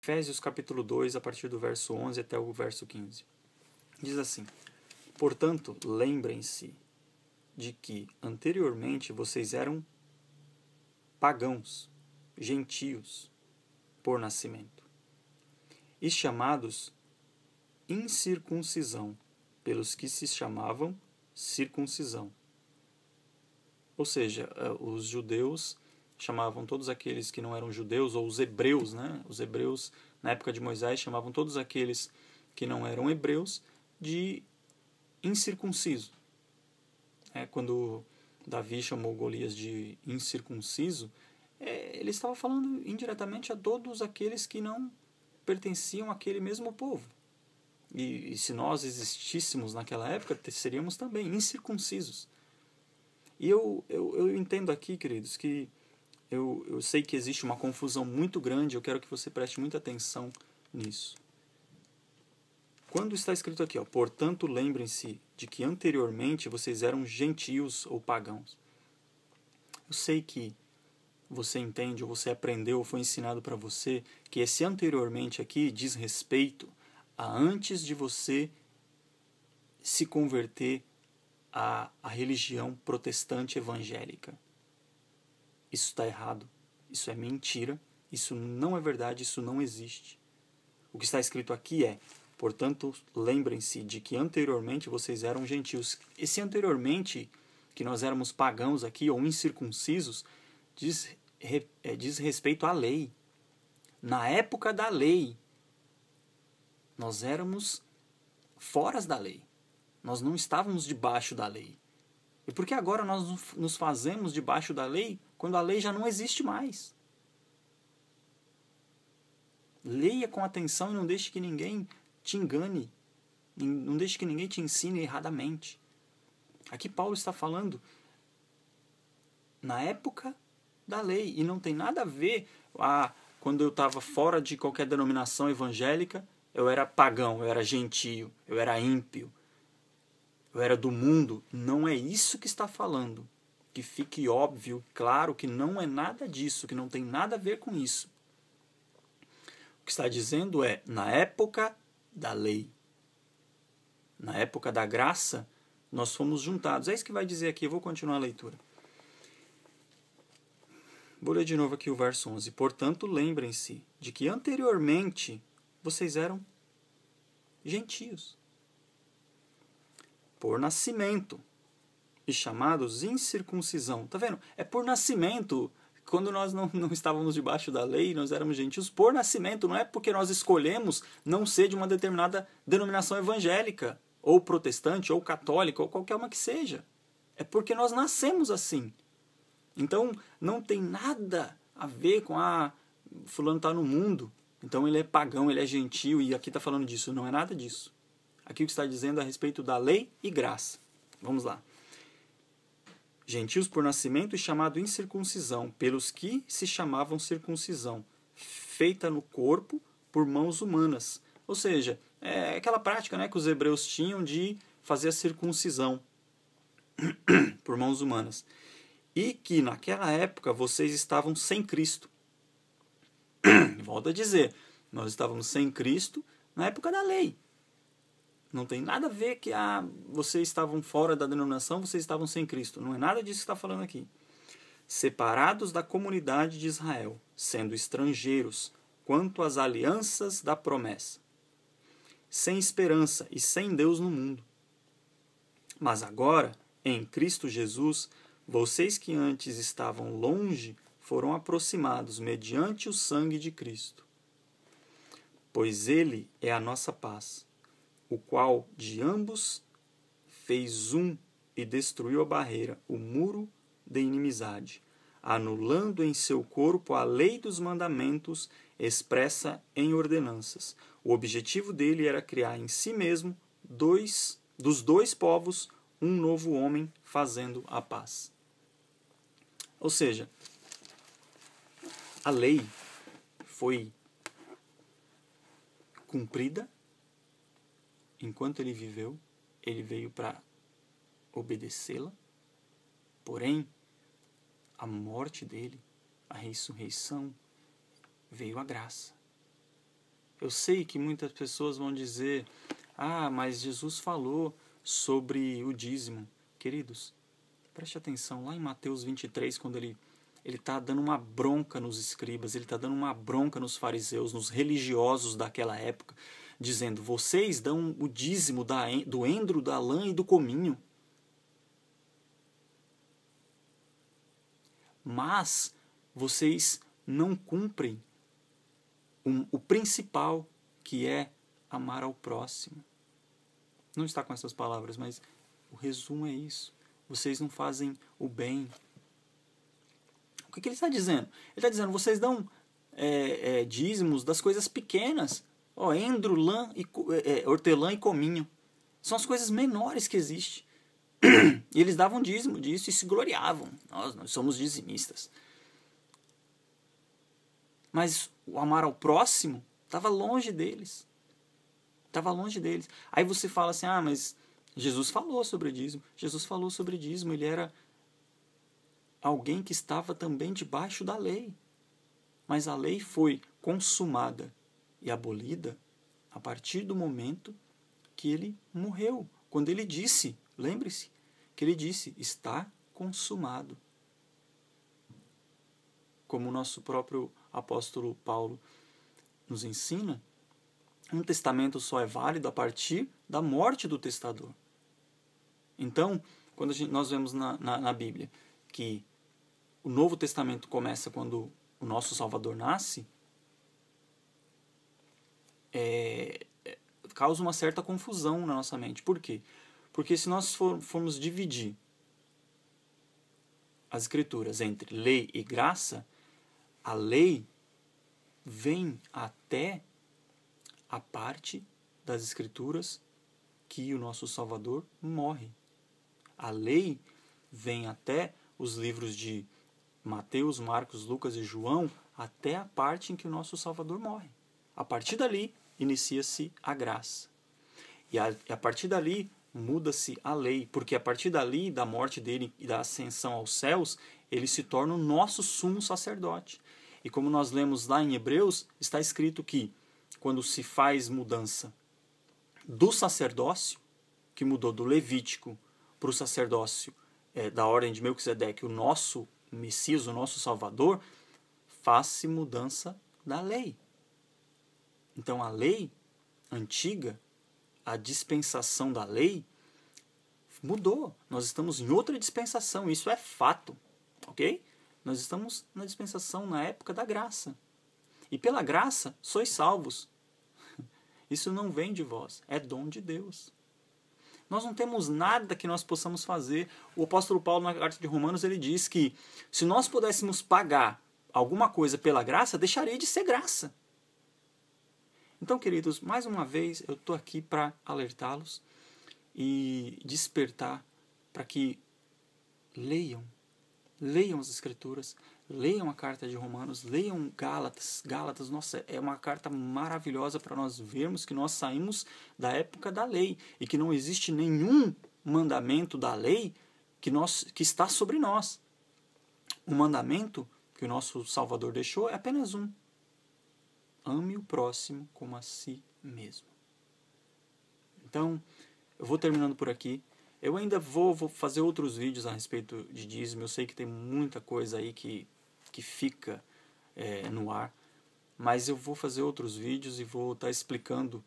Efésios capítulo 2, a partir do verso 11 até o verso 15. Diz assim: portanto, lembrem-se de que anteriormente vocês eram pagãos, gentios, por nascimento, e chamados incircuncisão, pelos que se chamavam circuncisão. Ou seja, os judeus chamavam todos aqueles que não eram judeus, ou os hebreus, né? Os hebreus, na época de Moisés, chamavam todos aqueles que não eram hebreus de incircunciso. Quando Davi chamou Golias de incircunciso, ele estava falando indiretamente a todos aqueles que não pertenciam àquele mesmo povo. E se nós existíssemos naquela época, seríamos também incircuncisos. E eu entendo aqui, queridos, que eu sei que existe uma confusão muito grande, eu quero que você preste muita atenção nisso. Quando está escrito aqui, portanto, lembrem-se de que anteriormente vocês eram gentios ou pagãos. Eu sei que você entende, ou você aprendeu, ou foi ensinado para você, que esse anteriormente aqui diz respeito a antes de você se converter à religião protestante evangélica. Isso está errado, isso é mentira, isso não é verdade, isso não existe. O que está escrito aqui é: portanto, lembrem-se de que anteriormente vocês eram gentios. Esse anteriormente, que nós éramos pagãos aqui, ou incircuncisos, diz respeito à lei. Na época da lei, nós éramos fora da lei. Nós não estávamos debaixo da lei. E por que agora nós nos fazemos debaixo da lei, quando a lei já não existe mais? Leia com atenção e não deixe que ninguém te engane. Não deixe que ninguém te ensine erradamente. Aqui Paulo está falando na época da lei. E não tem nada a ver quando eu estava fora de qualquer denominação evangélica, eu era pagão, eu era gentio, eu era ímpio, eu era do mundo. Não é isso que está falando. Que fique óbvio, claro, que não é nada disso, que não tem nada a ver com isso. O que está dizendo é, na época da lei, na época da graça, nós fomos juntados. É isso que vai dizer aqui, eu vou continuar a leitura. Vou ler de novo aqui o verso 11. Portanto, lembrem-se de que anteriormente vocês eram gentios, por nascimento, e chamados incircuncisão. Tá vendo? É por nascimento. Quando nós não estávamos debaixo da lei, nós éramos gentios por nascimento. Não é porque nós escolhemos não ser de uma determinada denominação evangélica, ou protestante, ou católica, ou qualquer uma que seja. É porque nós nascemos assim. Então, não tem nada a ver com fulano está no mundo, então ele é pagão, ele é gentio, e aqui está falando disso. Não é nada disso. Aqui o que está dizendo é a respeito da lei e graça. Vamos lá. Gentios por nascimento e chamado incircuncisão, pelos que se chamavam circuncisão, feita no corpo por mãos humanas. Ou seja, é aquela prática, que os hebreus tinham de fazer a circuncisão por mãos humanas. E que naquela época vocês estavam sem Cristo. Volto a dizer, nós estávamos sem Cristo na época da lei. Não tem nada a ver que vocês estavam fora da denominação, vocês estavam sem Cristo. Não é nada disso que está falando aqui. Separados da comunidade de Israel, sendo estrangeiros quanto às alianças da promessa, sem esperança e sem Deus no mundo. Mas agora, em Cristo Jesus, vocês que antes estavam longe foram aproximados mediante o sangue de Cristo. Pois Ele é a nossa paz, o qual de ambos fez um e destruiu a barreira, o muro de inimizade, anulando em seu corpo a lei dos mandamentos expressa em ordenanças. O objetivo dele era criar em si mesmo dos dois povos um novo homem fazendo a paz. Ou seja, a lei foi cumprida enquanto ele viveu, ele veio para obedecê-la, porém, a morte dele, a ressurreição, veio a graça. Eu sei que muitas pessoas vão dizer, mas Jesus falou sobre o dízimo. Queridos, preste atenção, lá em Mateus 23, quando ele está dando uma bronca nos escribas, ele está dando uma bronca nos fariseus, nos religiosos daquela época, dizendo, vocês dão o dízimo do endro, da lã e do cominho, mas vocês não cumprem o principal, que é amar ao próximo. Não está com essas palavras, mas o resumo é isso. Vocês não fazem o bem. O que ele está dizendo? Ele está dizendo, vocês dão dízimos das coisas pequenas. Endro, lã, hortelã e cominho. São as coisas menores que existem. E eles davam dízimo disso e se gloriavam. Nós somos dizimistas. Mas o amar ao próximo estava longe deles. Estava longe deles. Aí você fala assim, mas Jesus falou sobre dízimo. Jesus falou sobre dízimo. Ele era alguém que estava também debaixo da lei. Mas a lei foi consumada e abolida a partir do momento que ele morreu. Quando ele disse, lembre-se, que ele disse, está consumado. Como o nosso próprio apóstolo Paulo nos ensina, um testamento só é válido a partir da morte do testador. Então, quando nós vemos na Bíblia que o Novo Testamento começa quando o nosso Salvador nasce, causa uma certa confusão na nossa mente. Por quê? Porque se nós formos dividir as Escrituras entre lei e graça, a lei vem até a parte das Escrituras que o nosso Salvador morre. A lei vem até os livros de Mateus, Marcos, Lucas e João, até a parte em que o nosso Salvador morre. A partir dali, inicia-se a graça. E a partir dali, muda-se a lei, porque a partir dali, da morte dele e da ascensão aos céus, ele se torna o nosso sumo sacerdote. E como nós lemos lá em Hebreus, está escrito que, quando se faz mudança do sacerdócio, que mudou do Levítico para o sacerdócio da ordem de Melquisedeque, o nosso Messias, o nosso Salvador, faz-se mudança da lei. Então a lei antiga, a dispensação da lei, mudou. Nós estamos em outra dispensação, isso é fato, ok? Nós estamos na dispensação, na época da graça. E pela graça sois salvos. Isso não vem de vós, é dom de Deus. Nós não temos nada que nós possamos fazer. O apóstolo Paulo, na carta de Romanos, ele diz que se nós pudéssemos pagar alguma coisa pela graça, deixaria de ser graça. Então, queridos, mais uma vez eu estou aqui para alertá-los e despertar para que leiam as Escrituras, leiam a carta de Romanos, leiam Gálatas. Gálatas, nossa, é uma carta maravilhosa para nós vermos que nós saímos da época da lei e que não existe nenhum mandamento da lei que está sobre nós. O mandamento que o nosso Salvador deixou é apenas um: ame o próximo como a si mesmo. Então, eu vou terminando por aqui. Eu ainda vou fazer outros vídeos a respeito de dízimo. Eu sei que tem muita coisa aí que fica no ar, mas eu vou fazer outros vídeos e vou estar explicando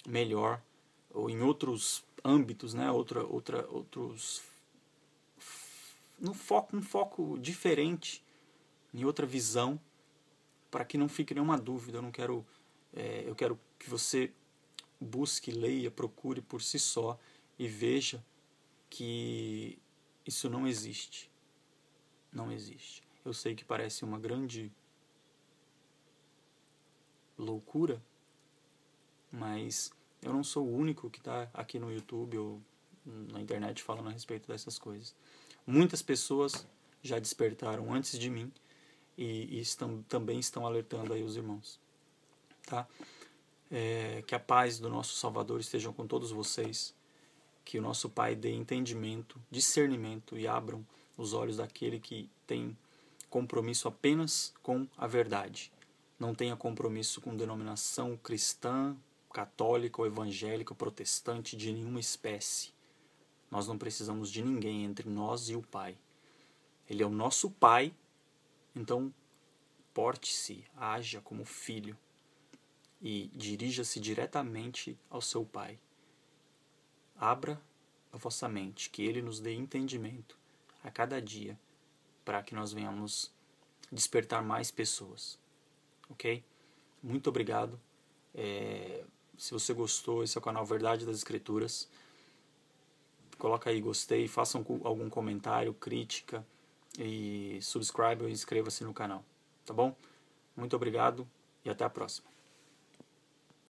melhor, ou em outros âmbitos, né? Outros um foco diferente, em outra visão, para que não fique nenhuma dúvida. Eu quero que você busque, leia, procure por si só e veja que isso não existe. Não existe. Eu sei que parece uma grande loucura, mas eu não sou o único que está aqui no YouTube ou na internet falando a respeito dessas coisas. Muitas pessoas já despertaram antes de mim e também estão alertando aí os irmãos. Tá? Que a paz do nosso Salvador esteja com todos vocês. Que o nosso Pai dê entendimento, discernimento e abram os olhos daquele que tem compromisso apenas com a verdade. não tenha compromisso com denominação cristã, católica ou evangélica ou protestante de nenhuma espécie. Nós não precisamos de ninguém entre nós e o Pai. Ele é o nosso Pai, então porte-se, haja como filho e dirija-se diretamente ao seu Pai. Abra a vossa mente, que Ele nos dê entendimento a cada dia, para que nós venhamos despertar mais pessoas. Ok? Muito obrigado. Se você gostou, esse é o canal Verdade das Escrituras. Coloca aí gostei, faça algum comentário, crítica e subscribe ou inscreva-se no canal. Tá bom? Muito obrigado e até a próxima.